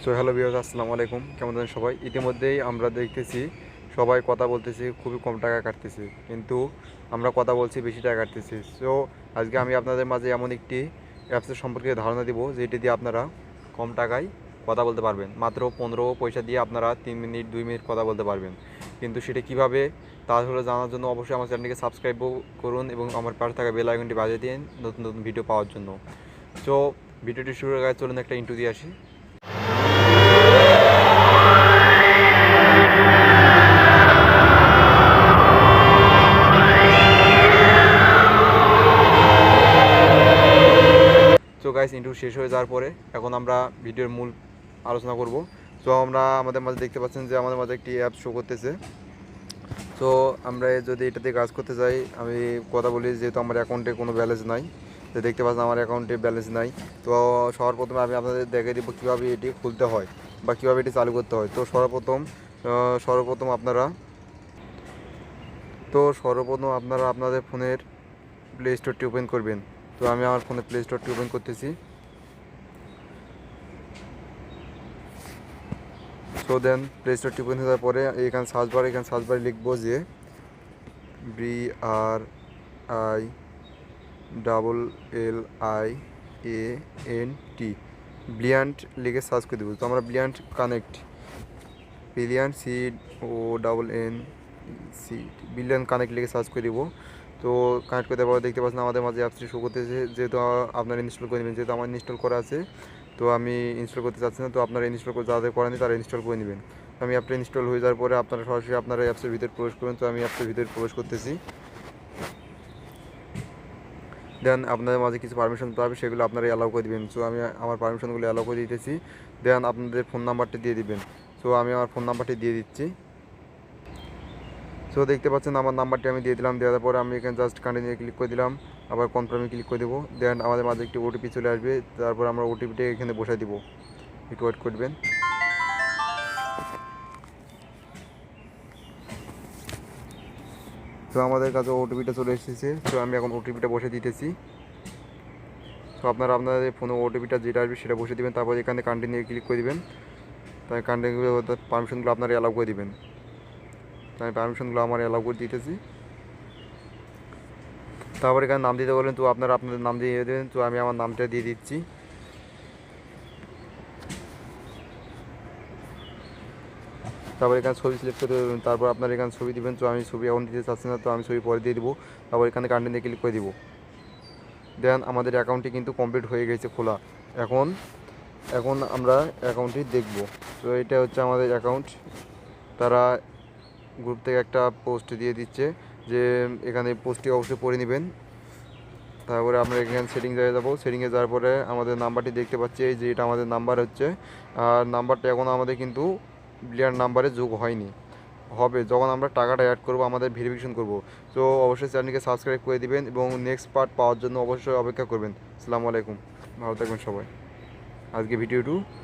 So hello viewers, আসসালামু আলাইকুম। কেমন আছেন সবাই? ইতিমধ্যেই আমরা দেখতেছি সবাই কথা বলতেছি, খুবই কম টাকা কাটতেছি, কিন্তু আমরা কথা বলছি বেশি টাকা কাটতেছি। সো আজকে আমি আপনাদের মাঝে এমন একটি অ্যাপসের সম্পর্কে ধারণা দিব যেটি দিয়ে আপনারা কম টাকায় কথা বলতে পারবেন। মাত্র 15 পয়সা দিয়ে আপনারা 3 মিনিট 2 মিনিট কথা বলতে পারবেন। কিন্তু সেটা কীভাবে তা হলে জানার জন্য অবশ্যই আমার চ্যানেলটিকে সাবস্ক্রাইব করুন এবং আমার পাশে থাকা বেল আইকনটি বাজিয়ে দিন নতুন নতুন ভিডিও পাওয়ার জন্য। সো ভিডিওটি শুরুর আগে চলুন একটা ইন্ট্রো দিয়ে আসি। সো গাইস, ইন্ট্রো শেষ হয়ে যাওয়ার পরে এখন আমরা ভিডিওর মূল আলোচনা করব। সো আমরা আমাদের মাঝে দেখতে পাচ্ছেন যে আমাদের মাঝে একটি অ্যাপ শো করতেছে। সো আমরা যদি এটাতে কাজ করতে যাই, আমি কথা বলি যেহেতু আমার অ্যাকাউন্টে কোনো ব্যালেন্স নাই, তো দেখতে পাচ্ছেন আমার অ্যাকাউন্টে ব্যালেন্স নাই। তো সবার প্রথমে আমি আপনাদের দেখিয়ে দিব কীভাবে এটি খুলতে হয় বা কীভাবে এটি চালু করতে হয়। তো সর্বপ্রথম আপনারা আপনাদের ফোনের প্লে স্টোরটি ওপেন করবেন। তো আমি আমার ফোনে প্লে স্টোরটি ওপেন করতেছি। সো দেন প্লে স্টোরটি ওপেন হয়ে যাওয়ার পরে এখানে সার্চ বারে লিখবো যে BRILLIANT ব্লিয়ান্ট লিখে সার্চ করে দেবো। তো আমরা ব্লিয়ান্ট কানেক্ট লিখে সার্চ করে দেবো। তো কানেক্ট করতে পরে দেখতে পাচ্ছেন আমাদের মাঝে অ্যাপসটি শো করতেছে। যেহেতু আপনারা ইনস্টল করে নেবেন, যেহেতু আমার ইনস্টল করা আছে, তো আমি ইনস্টল করতে চাচ্ছি না। তো আপনারা ইনস্টল করে যাদের করেনি তারা ইনস্টল করে নেবেন। আমি অ্যাপটা ইনস্টল হয়ে যাওয়ার পরে আপনারা সরাসরি আপনারা অ্যাপসের ভিতরে প্রবেশ করবেন। তো আমি অ্যাপসের ভিতরে প্রবেশ করতেছি। দেন আপনাদের মাঝে কিছু পারমিশন পাবে, সেগুলো আপনারা অ্যালাউ করে দিবেন। সো আমি আমার পারমিশনগুলো অ্যালাউ করে দিতেছি। দেন আপনাদের ফোন নাম্বারটি দিয়ে দিবেন। সো আমি আমার ফোন নাম্বারটি দিয়ে দিচ্ছি। সো দেখতে পাচ্ছেন আমার নাম্বারটি আমি দিয়ে দিলাম। দেওয়ার পরে আমি এখানে জাস্ট কন্টিনিউ ক্লিক করে দিলাম, আবার কনফার্মে ক্লিক করে দেবো। দেন আমাদের মাঝে একটি ওটিপি চলে আসবে। তারপর আমরা ওটিপিটা এখানে বসাই দিব। একটু ওয়েট করবেন। তো আমাদের কাছে ওটিপিটা চলে এসেছে। তো আমি এখন ওটিপিটা বসে দিতেছি। তো আপনারা আপনাদের ফোনে ওটিপিটা যেটা আসবে সেটা বসে দেবেন। তারপর এখানে কন্টিনিউ ক্লিক করে দেবেন। তাই কন্টিনিউ পারমিশনগুলো আপনারা অ্যালাউ করে দেবেন। তাই পারমিশনগুলো আমার অ্যালাউ করে দিতেছি। তারপর এখানে নাম দিতে বলেন, তো আপনারা আপনাদের নাম দিয়ে দেবেন। তো আমি আমার নামটা দিয়ে দিচ্ছি। তারপর এখানে ছবি সিলেক্ট করতে দেবেন। তারপর আপনারা এখানে ছবি দিবেন। তো আমি ছবি এখন দিতে চাচ্ছি না, তো আমি ছবি পরে দিয়ে দেবো। তারপর এখানে কন্টিনিউ ক্লিক করে দিব। দেন আমাদের অ্যাকাউন্টটি কিন্তু কমপ্লিট হয়ে গেছে খোলা। এখন আমরা অ্যাকাউন্টটি দেখব। তো এটা হচ্ছে আমাদের অ্যাকাউন্ট। তারা গ্রুপ থেকে একটা পোস্ট দিয়ে দিচ্ছে যে এখানে পোস্টটি অবশ্যই পড়ে নেবেন। তারপরে আমরা এখানে সেটিংয়ে যাবো। সেটিংয়ে যাওয়ার পরে আমাদের নাম্বারটি দেখতে পাচ্ছি যে এটা আমাদের নাম্বার হচ্ছে। আর নাম্বারটা এখন আমাদের কিন্তু ব্লিয়ান্ট নাম্বারে যোগ হয়নি, হবে যখন আমরা টাকাটা অ্যাড করব, আমাদের ভেরিফিকেশন করব। তো অবশ্যই চ্যানেলকে সাবস্ক্রাইব করে দিবেন এবং নেক্সট পার্ট পাওয়ার জন্য অবশ্যই অপেক্ষা করবেন। আসসালামু আলাইকুম, ভালো থাকবেন সবাই। আজকে ভিডিওটু